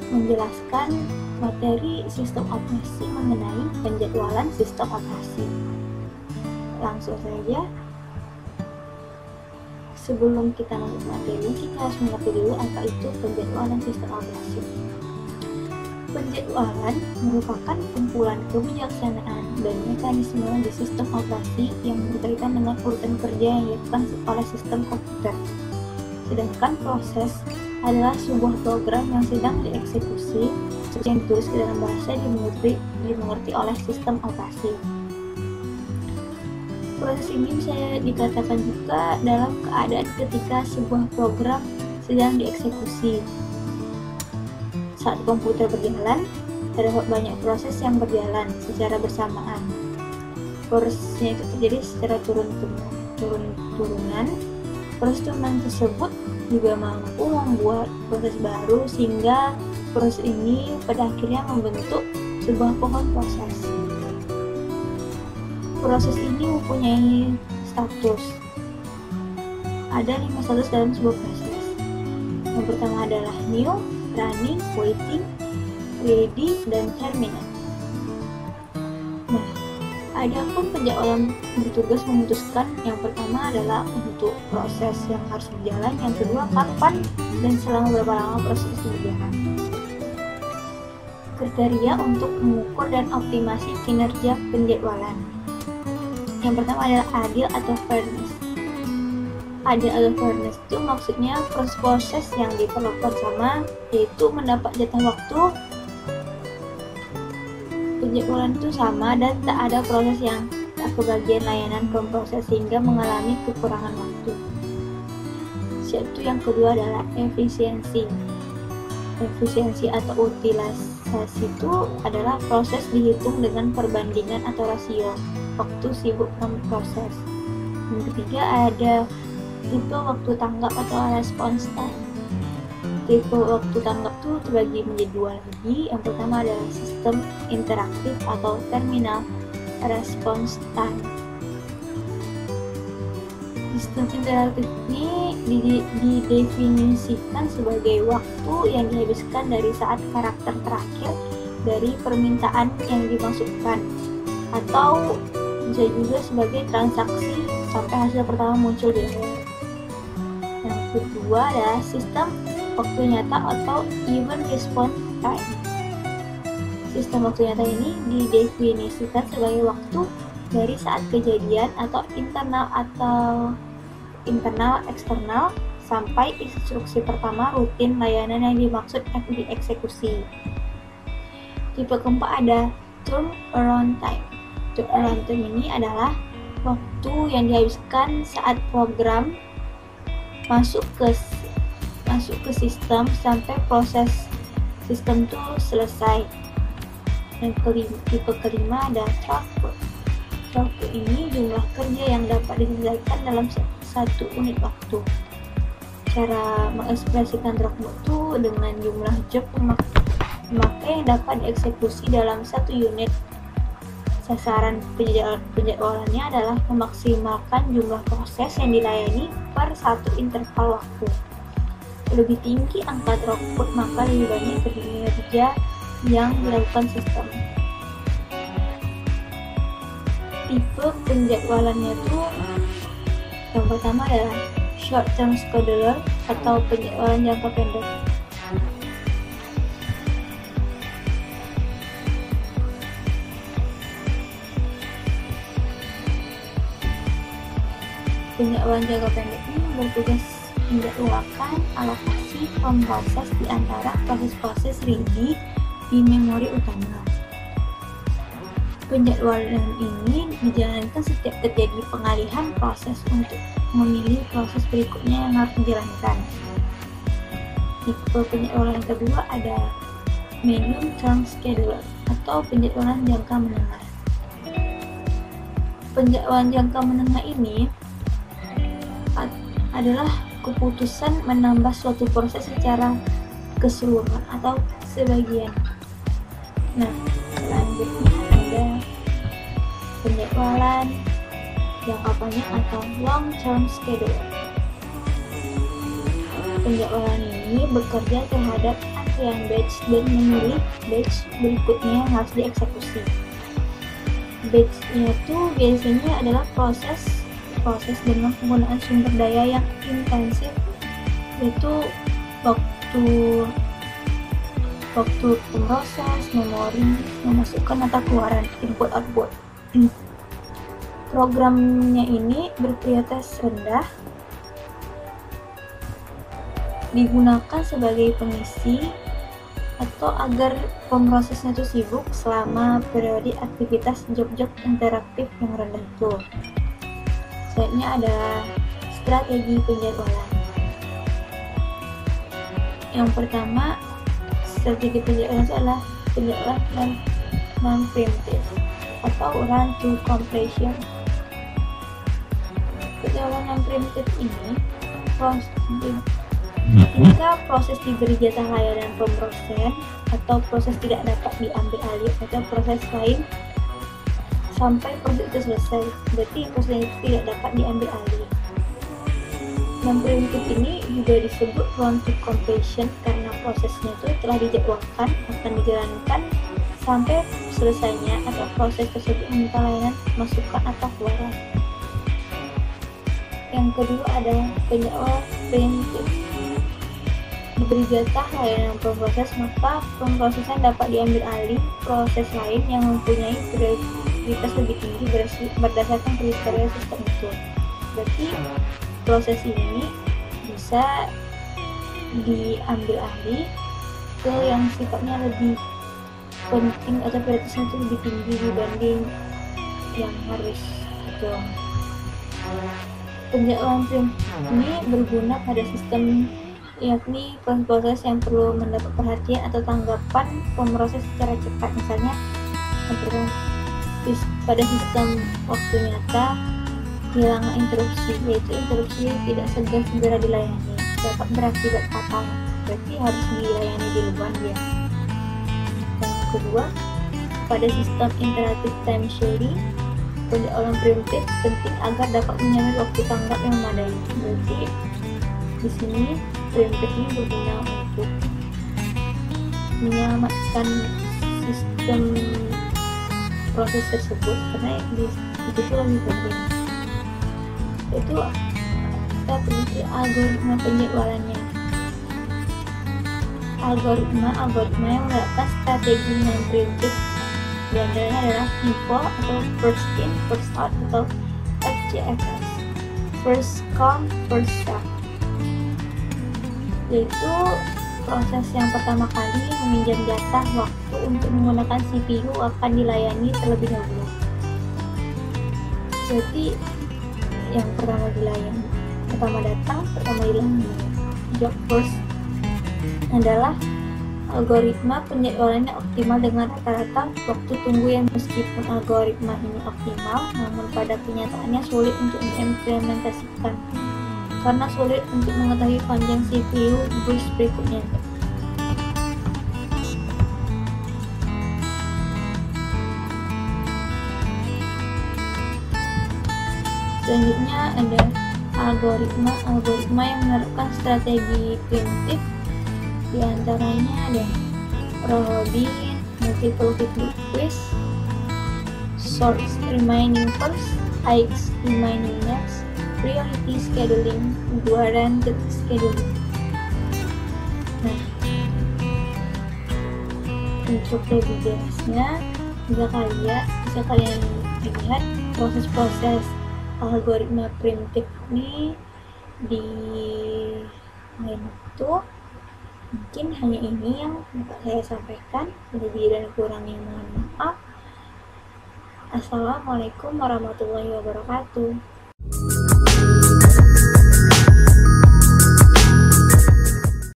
menjelaskan materi sistem operasi mengenai penjadwalan sistem operasi. Langsung saja, sebelum kita masuk materi, kita harus mengerti dulu apa itu penjadwalan sistem operasi. Penjadwalan merupakan kumpulan kebijaksanaan dan mekanisme di sistem operasi yang berkaitan dengan urutan kerja yang dilakukan oleh sistem komputer. Sedangkan proses adalah sebuah program yang sedang dieksekusi yang ditulis ke dalam bahasa dimengerti oleh sistem operasi. Proses ini bisa dikatakan juga dalam keadaan ketika sebuah program sedang dieksekusi. Saat komputer berjalan, terdapat banyak proses yang berjalan secara bersamaan. Prosesnya itu terjadi secara turun-turunan. Proses turunan tersebut juga mampu membuat proses baru sehingga proses ini pada akhirnya membentuk sebuah pohon proses. Proses ini mempunyai status. Ada 5 status dalam sebuah proses. Yang pertama adalah new, running, waiting, ready, dan terminal. Nah, adapun penjadwalan bertugas memutuskan yang pertama adalah untuk proses yang harus berjalan, yang kedua kapan dan selama berapa lama proses itu berjalan. Kriteria untuk mengukur dan optimasi kinerja penjadwalan. Yang pertama adalah adil atau fairness. Adil atau fairness itu maksudnya proses yang diperlakukan sama, yaitu mendapat jatah waktu penjadwalan itu sama dan tak ada proses yang tak kebagian layanan proses sehingga mengalami kekurangan waktu. Yaitu yang kedua adalah efisiensi. Efisiensi atau utilisasi itu adalah proses dihitung dengan perbandingan atau rasio waktu sibuk proses. Yang ketiga ada tipe waktu tanggap atau response time. Tipe waktu tanggap itu terbagi menjadi dua lagi. Yang pertama adalah sistem interaktif atau terminal response time. Sistem interaktif ini didefinisikan sebagai waktu yang dihabiskan dari saat karakter terakhir dari permintaan yang dimasukkan, atau bisa juga sebagai transaksi sampai hasil pertama muncul di layar. Yang kedua adalah sistem waktu nyata atau event response time. Sistem waktu nyata ini didefinisikan sebagai waktu dari saat kejadian atau internal eksternal sampai instruksi pertama rutin layanan yang dimaksud dieksekusi. Tipe keempat ada turnaround time. Turnaround time ini adalah waktu yang dihabiskan saat program masuk ke sistem sampai proses sistem itu selesai. Yang tipe kelima ada throughput. Throughput ini jumlah kerja yang dapat diselesaikan dalam satu unit waktu. Cara mengekspresikan throughput itu dengan jumlah job pemakai yang dapat dieksekusi dalam satu unit. Sasaran penjadwalannya adalah memaksimalkan jumlah proses yang dilayani per satu interval waktu. Lebih tinggi angka throughput, maka lebih banyak kinerja yang dilakukan sistem. Tipe penjadwalannya itu yang pertama adalah short term scheduler atau penjadwalan jangka pendek. Penjadwalan jangka pendek ini bertugas menjadwalkan alokasi pemproses di antara proses-proses ready di memori utama. Penjadwalan ini dijalankan setiap terjadi pengalihan proses untuk memilih proses berikutnya yang harus dijalankan. Tipe penjadwalan kedua ada medium term scheduler atau penjadwalan jangka menengah. Penjadwalan jangka menengah ini adalah keputusan menambah suatu proses secara keseluruhan atau sebagian. Nah, selanjutnya ada penjadwalan jangka panjang atau long term schedule. Penjadwalan ini ini bekerja terhadap antrian batch dan memilih batch berikutnya yang harus dieksekusi. Batch-nya itu biasanya adalah proses dengan penggunaan sumber daya yang intensif, yaitu waktu pemroses, memori, memasukkan atau keluaran input output. Programnya ini berprioritas rendah, digunakan sebagai pengisi atau agar pemrosesnya itu sibuk selama periode aktivitas job-job interaktif yang rendah itu. Selanjutnya ada strategi penjadwalan. Yang pertama, strategi penjadwalan itu adalah penjadwalan non-preemptive atau run to completion. Penjadwalan non-preemptive ini ketika proses diberi jatah layanan pemrosesan atau proses tidak dapat diambil alih atau proses lain sampai proses itu selesai, berarti proses itu tidak dapat diambil alih. Non-preemptive ini juga disebut run to completion karena prosesnya itu telah dijadwalkan akan dijalankan sampai selesainya atau proses tersebut meminta layanan masukan atau keluaran. Yang kedua ada penjadwalan preemptive. Diberi jatah layanan pemroses, maka pemrosesan dapat diambil alih proses lain yang mempunyai prioritas lebih tinggi berdasarkan kriteria sistem itu. Berarti proses ini bisa diambil alih ke yang sifatnya lebih penting atau prioritasnya itu lebih tinggi dibanding yang harus gitu. Penjadwalan preemptive ini berguna pada sistem, yakni proses yang perlu mendapat perhatian atau tanggapan pemroses secara cepat. Misalnya pada sistem waktu nyata kehilangan interupsi, yaitu interupsi tidak segera dilayani dapat berakibat fatal, berarti harus dilayani di luar dia. Yang kedua, pada sistem interactive time sharing, penjadwalan preemptive penting agar dapat menyamai waktu tanggap yang memadai. Berarti di sini preemptive ini berguna untuk menyelamatkan sistem proses tersebut karena itu lebih penting. Itu kita teliti algoritma penjadwalannya. Algoritma yang menerapkan strategi non-preemptive di antaranya adalah FIFO atau first in first out atau FCFS, first come first serve, yaitu proses yang pertama kali meminjam jatah waktu untuk menggunakan CPU akan dilayani terlebih dahulu. Berarti yang pertama datang pertama dilayani. Job first adalah algoritma penjadwalannya optimal dengan rata-rata waktu tunggu yang meskipun algoritma ini optimal, namun pada kenyataannya sulit untuk diimplementasikan karena sulit untuk mengetahui panjang CPU bus berikutnya. Selanjutnya ada algoritma yang menerapkan strategi preemptive. Di antaranya ada row robin, multiple quiz, sort remaining first, IX remaining next, priority scheduling, guaranteed scheduling. Nah, untuk lebih jelasnya bisa kalian lihat proses algoritma preemptive ini di lain waktu. Mungkin hanya ini yang dapat saya sampaikan. Lebih dan kurangnya mohon maaf. Assalamualaikum warahmatullahi wabarakatuh.